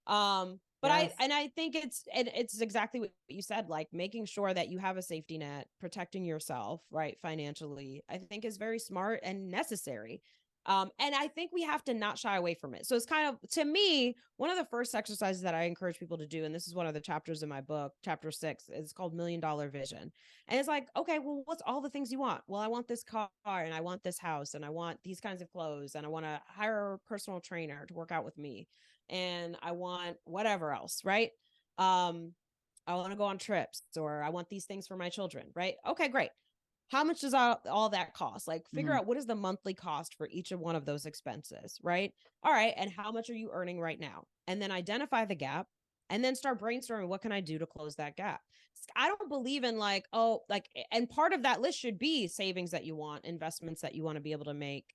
But I think it's exactly what you said, like making sure that you have a safety net, protecting yourself, right? Financially, I think is very smart and necessary. And I think we have to not shy away from it. So it's kind of, to me, one of the first exercises that I encourage people to do, and this is one of the chapters in my book, chapter 6, is called $1 Million Vision. And it's like, okay, well, what's all the things you want? Well, I want this car and I want this house and I want these kinds of clothes and I want to hire a personal trainer to work out with me. And I want whatever else, right? I want to go on trips, or I want these things for my children, right? Okay, great. How much does all that cost? Like, figure out what is the monthly cost for each of one of those expenses, right? All right. And how much are you earning right now? And then identify the gap and then start brainstorming, what can I do to close that gap? I don't believe in like, and part of that list should be savings that you want, investments that you want to be able to make.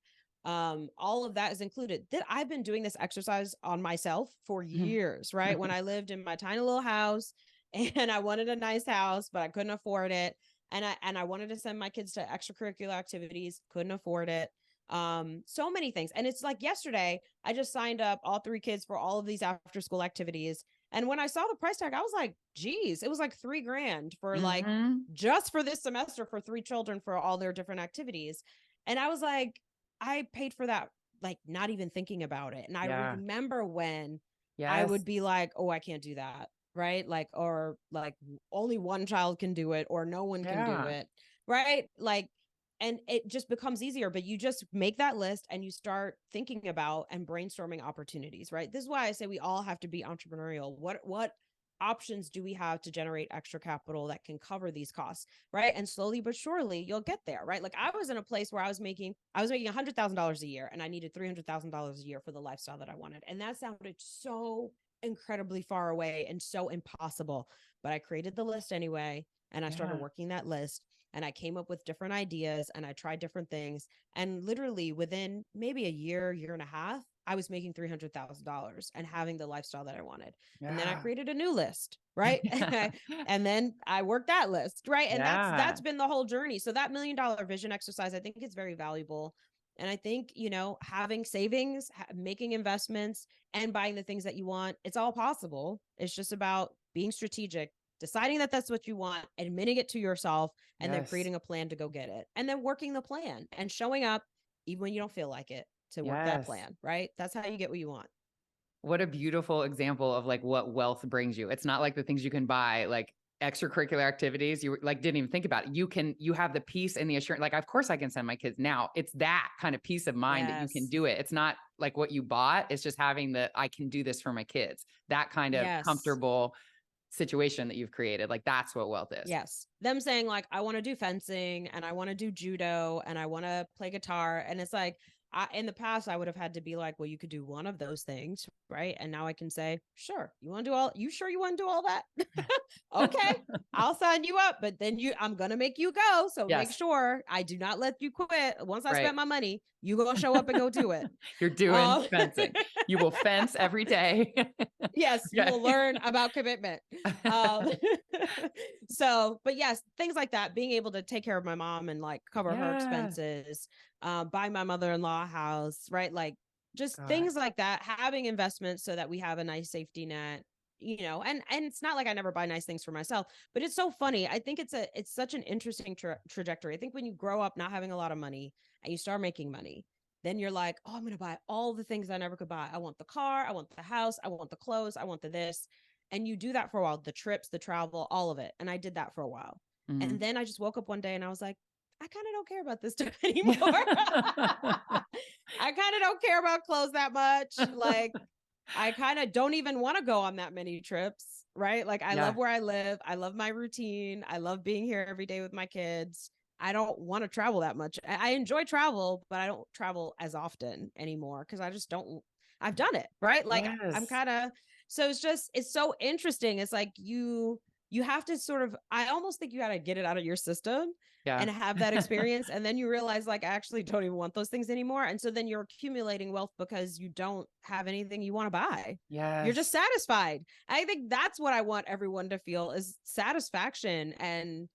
All of that is included. That I've been doing this exercise on myself for years, right? When I lived in my tiny little house and I wanted a nice house, but I couldn't afford it. And I wanted to send my kids to extracurricular activities, couldn't afford it. So many things. And it's like yesterday, I just signed up all 3 kids for all of these after school activities. And when I saw the price tag, I was like, geez, it was like $3,000 for like, just for this semester for 3 children for all their different activities. And I was like, I paid for that, like not even thinking about it. And I remember when I would be like, oh, I can't do that. Right. Like, or like only one child can do it, or no one can do it. Right. Like, and it just becomes easier, but you just make that list and you start thinking about and brainstorming opportunities. Right. This is why I say we all have to be entrepreneurial. What options do we have to generate extra capital that can cover these costs? Right. And slowly but surely you'll get there. Right. Like, I was in a place where I was making $100,000 a year and I needed $300,000 a year for the lifestyle that I wanted. And that sounded so incredibly far away and so impossible, but I created the list anyway. And I started working that list and I came up with different ideas and I tried different things. And literally within maybe a year and a half, I was making $300,000 and having the lifestyle that I wanted. And then I created a new list, right? And then I worked that list, right? And that's been the whole journey. So that $1 Million Vision exercise, I think it's very valuable. And I think, having savings, making investments, and buying the things that you want, it's all possible. It's just about being strategic, deciding that that's what you want, admitting it to yourself, and then creating a plan to go get it. And then working the plan and showing up even when you don't feel like it to work that plan, right? That's how you get what you want. What a beautiful example of like what wealth brings you. It's not like the things you can buy, like extracurricular activities. You like didn't even think about it. You have the peace and the assurance. Like, of course I can send my kids now. It's that kind of peace of mind that you can do it. It's not like what you bought. It's just having I can do this for my kids. That kind of comfortable situation that you've created. Like, that's what wealth is. Yes. Them saying like, I want to do fencing and I want to do judo and I want to play guitar. And it's like, in the past, I would have had to be like, well, you could do one of those things, right? And now I can say, sure, you sure you want to do all that? Okay, I'll sign you up, but then I'm going to make you go. So make sure I do not let you quit. Once I spent my money, you go show up and go do it. You're doing fencing. You will fence every day. Yes, you will learn about commitment. But yes, things like that, being able to take care of my mom and like cover her expenses, buy my mother-in-law a house, right? Like just things like that, having investments so that we have a nice safety net, and it's not like I never buy nice things for myself, but it's so funny. I think it's such an interesting trajectory. I think when you grow up not having a lot of money and you start making money, then you're like, oh, I'm going to buy all the things I never could buy. I want the car, I want the house, I want the clothes, I want the this. And you do that for a while, the trips, the travel, all of it. And I did that for a while. And then I just woke up one day and I was like, I kind of don't care about this stuff anymore. I kind of don't care about clothes that much. Like, I kind of don't even want to go on that many trips, right? Like, I love where I live. I love my routine. I love being here every day with my kids. I don't want to travel that much. I enjoy travel, but I don't travel as often anymore because I just don't. I've done it, right? Like, I'm kind of, So it's so interesting. It's like you have to sort of, I almost think you got to get it out of your system and have that experience. And then you realize like, I actually don't even want those things anymore. And so then you're accumulating wealth because you don't have anything you want to buy. Yeah. You're just satisfied. I think that's what I want everyone to feel, is satisfaction and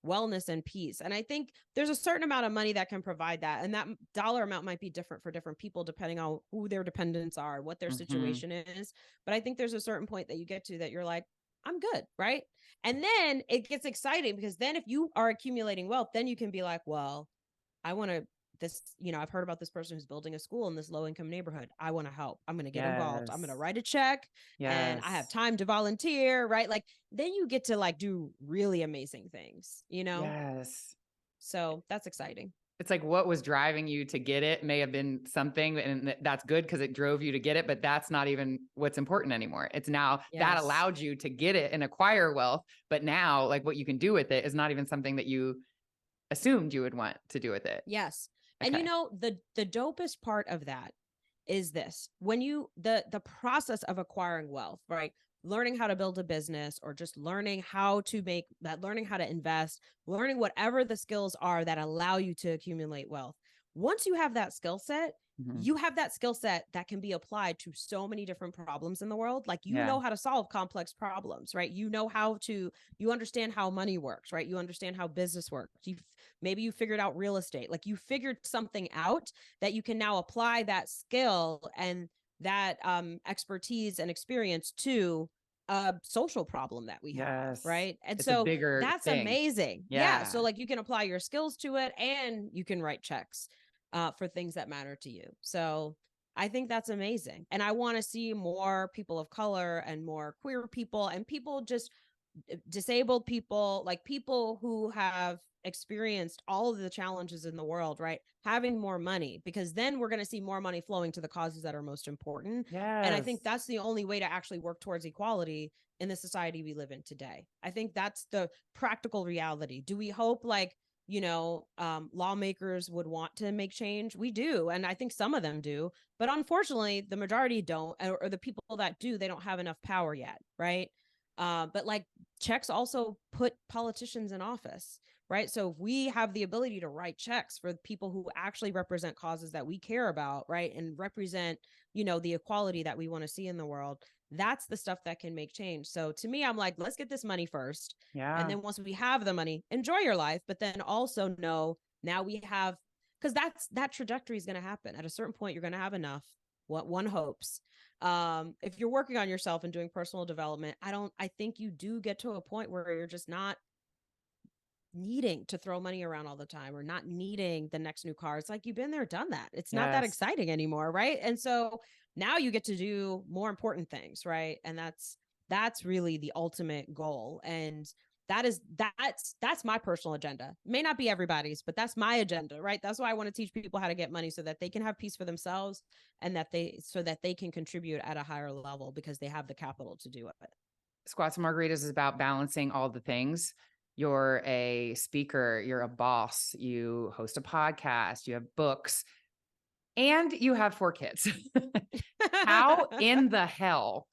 wellness and peace. And I think there's a certain amount of money that can provide that. And that dollar amount might be different for different people, depending on who their dependents are, what their situation is. But I think there's a certain point that you get to that you're like, I'm good. Right. And then it gets exciting, because then if you are accumulating wealth, then you can be like, well, I want to, this, I've heard about this person who's building a school in this low income neighborhood. I want to help. I'm going to get involved. I'm going to write a check and I have time to volunteer. Right. Like then you get to like do really amazing things, Yes. So that's exciting. It's like what was driving you to get it may have been something, and that's good because it drove you to get it, but that's not even what's important anymore. It's now that allowed you to get it and acquire wealth. But now like what you can do with it is not even something that you assumed you would want to do with it. Yes. Okay. And the dopest part of that is this: when the process of acquiring wealth, right? Learning how to build a business, or just learning how to learning how to invest, learning whatever the skills are that allow you to accumulate wealth. Once you have that skill set, you have that skill set that can be applied to so many different problems in the world. Like, know how to solve complex problems, right? You understand how money works, right? You understand how business works. Maybe you figured out real estate. Like you figured something out that you can now apply that skill and that expertise and experience to a social problem that we have, right? And it's so that's thing. Amazing. Yeah. So like you can apply your skills to it, and you can write checks for things that matter to you. So I think that's amazing. And I want to see more people of color and more queer people, and people just disabled people, like people who have experienced all of the challenges in the world, right? Having more money, because then we're going to see more money flowing to the causes that are most important. Yes. And I think that's the only way to actually work towards equality in the society we live in today. I think that's the practical reality. Do we hope like, lawmakers would want to make change? We do. And I think some of them do, but unfortunately the majority don't, or the people that do, they don't have enough power yet. Right. But like checks also put politicians in office, right? So if we have the ability to write checks for people who actually represent causes that we care about, right? And represent, the equality that we want to see in the world, that's the stuff that can make change. So to me, I'm like, let's get this money first. Yeah. And then once we have the money, enjoy your life, but then also know now we have, because that trajectory is going to happen. At a certain point, you're going to have enough, what one hopes. If you're working on yourself and doing personal development, I think you do get to a point where you're just not needing to throw money around all the time, or not needing the next new car. It's like, you've been there, done that. It's not that exciting anymore. Right. And so now you get to do more important things. Right. And that's really the ultimate goal. And that's my personal agenda. May not be everybody's, but that's my agenda, right? That's why I want to teach people how to get money, so that they can have peace for themselves, and so that they can contribute at a higher level, because they have the capital to do it. Squats and Margaritas is about balancing all the things. You're a speaker, you're a boss, you host a podcast, you have books, and you have 4 kids. How in the hell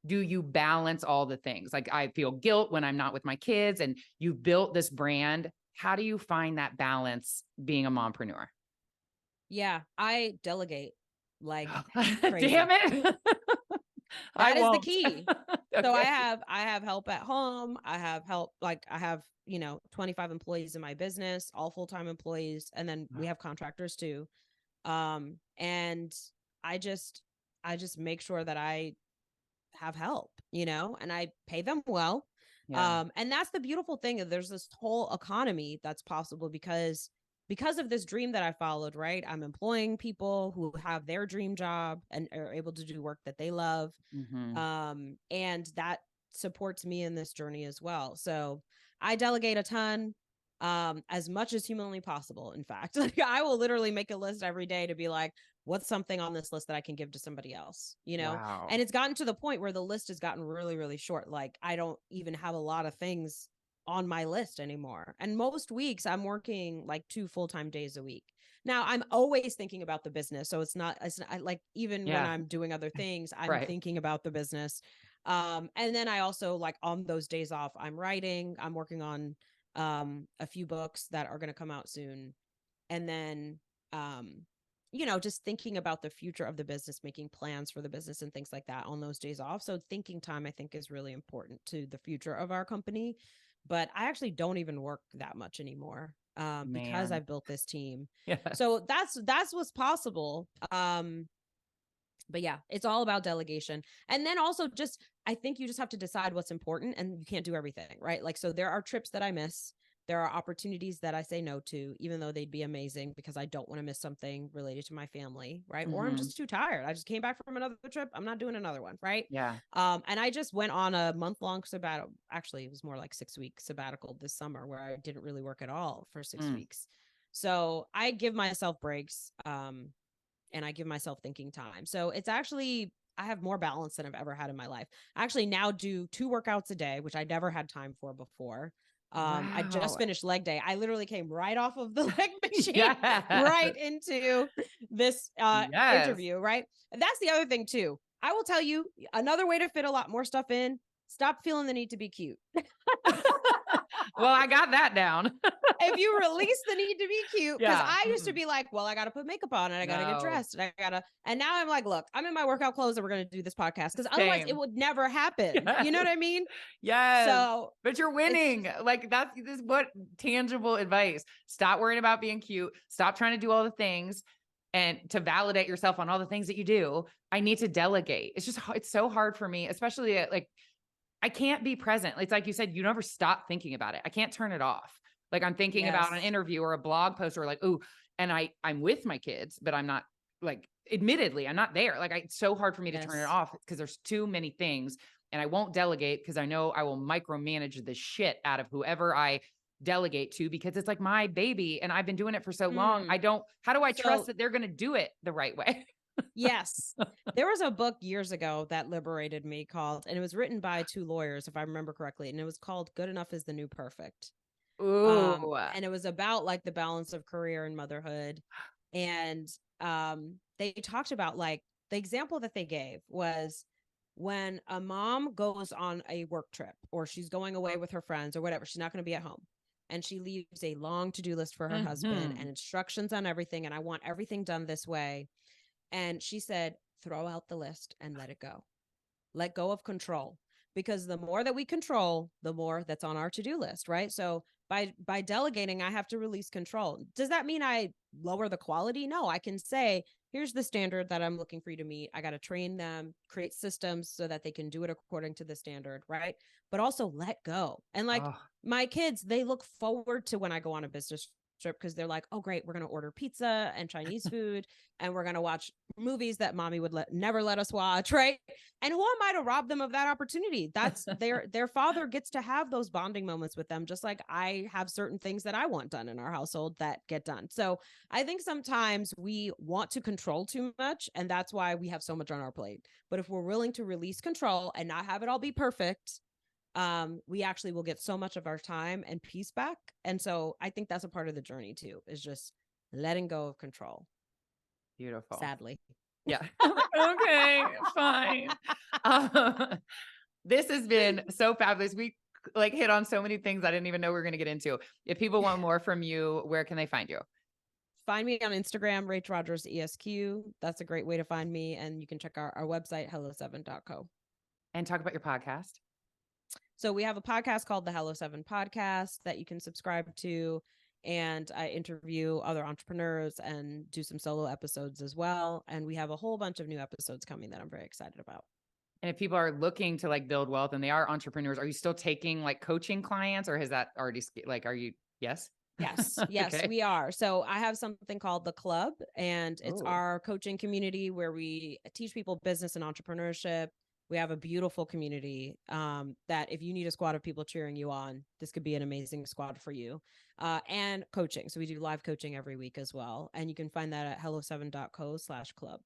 do you balance all the things? Like, I feel guilt when I'm not with my kids, and you've built this brand. How do you find that balance being a mompreneur? Yeah, I delegate like crazy. Damn it. That is the key. Okay. So I have help at home. I have help, like I have, 25 employees in my business, all full-time employees. And then we have contractors too. And I just make sure that I have help, and I pay them well. Yeah. And that's the beautiful thing. There's this whole economy that's possible because of this dream that I followed, right? I'm employing people who have their dream job and are able to do work that they love. Mm-hmm. And that supports me in this journey as well. So I delegate a ton, as much as humanly possible. In fact, like I will literally make a list every day to be like, what's something on this list that I can give to somebody else, Wow. And it's gotten to the point where the list has gotten really, really short. Like I don't even have a lot of things on my list anymore. And most weeks I'm working like 2 full-time days a week. Now I'm always thinking about the business. So it's not like, even when I'm doing other things, I'm thinking about the business. And then I also like on those days off, I'm writing, I'm working on a few books that are going to come out soon. And then, just thinking about the future of the business, making plans for the business and things like that on those days off. So thinking time, I think, is really important to the future of our company. But I actually don't even work that much anymore because I've built this team. Yeah. So that's what's possible. But yeah, it's all about delegation. And then also just, I think you just have to decide what's important, and you can't do everything, right? Like, so there are trips that I miss. There are opportunities that I say no to, even though they'd be amazing, because I don't want to miss something related to my family, right? Or I'm just too tired. I just came back from another trip. I'm not doing another one, right? Yeah. And I just went on a month-long sabbatical. Actually, it was more like 6-week sabbatical this summer where I didn't really work at all for 6 weeks. So I give myself breaks, and I give myself thinking time. So it's actually, I have more balance than I've ever had in my life. I actually now do 2 workouts a day, which I never had time for before. I just finished leg day. I literally came right off of the leg machine right into this interview, right? And that's the other thing too. I will tell you another way to fit a lot more stuff in. Stop feeling the need to be cute. Well, I got that down. If you release the need to be cute, because I used to be like, well, I got to put makeup on and I got to get dressed and now I'm like, look, I'm in my workout clothes and we're going to do this podcast, because otherwise it would never happen. Yes. You know what I mean? Yes. So, but you're winning. Like this is what tangible advice. Stop worrying about being cute. Stop trying to do all the things and to validate yourself on all the things that you do. I need to delegate. It's so hard for me, especially like, I can't be present. It's like you said, you never stop thinking about it. I can't turn it off. Like I'm thinking about an interview or a blog post or like, ooh, and I'm with my kids, but I'm not, like, admittedly, I'm not there. Like it's so hard for me to turn it off because there's too many things, and I won't delegate because I know I will micromanage the shit out of whoever I delegate to, because it's like my baby and I've been doing it for so long. How do I trust that they're going to do it the right way? Yes. There was a book years ago that liberated me and it was written by 2 lawyers, if I remember correctly. And it was called Good Enough is the New Perfect. Ooh. And it was about like the balance of career and motherhood. And they talked about, like, the example that they gave was when a mom goes on a work trip or she's going away with her friends or whatever, she's not going to be at home. And she leaves a long to-do list for her husband and instructions on everything. And I want everything done this way. And she said, throw out the list and let it go. Let go of control, because the more that we control, the more that's on our to-do list, right? So by delegating, I have to release control. Does that mean I lower the quality? No, I can say, here's the standard that I'm looking for you to meet. I got to train them, create systems so that they can do it according to the standard, right? But also let go. And like my kids, they look forward to when I go on a business trip, because they're like, oh great, we're going to order pizza and Chinese food and we're going to watch movies that mommy would never let us watch, right? And who am I to rob them of that opportunity? That's their father gets to have those bonding moments with them, just like I have certain things that I want done in our household that get done. So I think sometimes we want to control too much, and that's why we have so much on our plate. But if we're willing to release control and not have it all be perfect, we actually will get so much of our time and peace back. And so I think that's a part of the journey too, is just letting go of control. Beautiful. Sadly. Yeah. Okay, fine. This has been so fabulous. We like hit on so many things I didn't even know we were going to get into. If people want more from you, where can they find you? Find me on Instagram, Rach Rodgers ESQ. That's a great way to find me. And you can check our website, hello7.co. And talk about your podcast. So we have a podcast called the Hello 7 Podcast that you can subscribe to. And I interview other entrepreneurs and do some solo episodes as well. And we have a whole bunch of new episodes coming that I'm very excited about. And if people are looking to like build wealth and they are entrepreneurs, are you still taking like coaching clients, or has that already like, are you? Yes. Yes, okay. We are. So I have something called The Club, and it's our coaching community where we teach people business and entrepreneurship. We have a beautiful community that if you need a squad of people cheering you on, this could be an amazing squad for you. And coaching. So we do live coaching every week as well. And you can find that at hello7.co/club.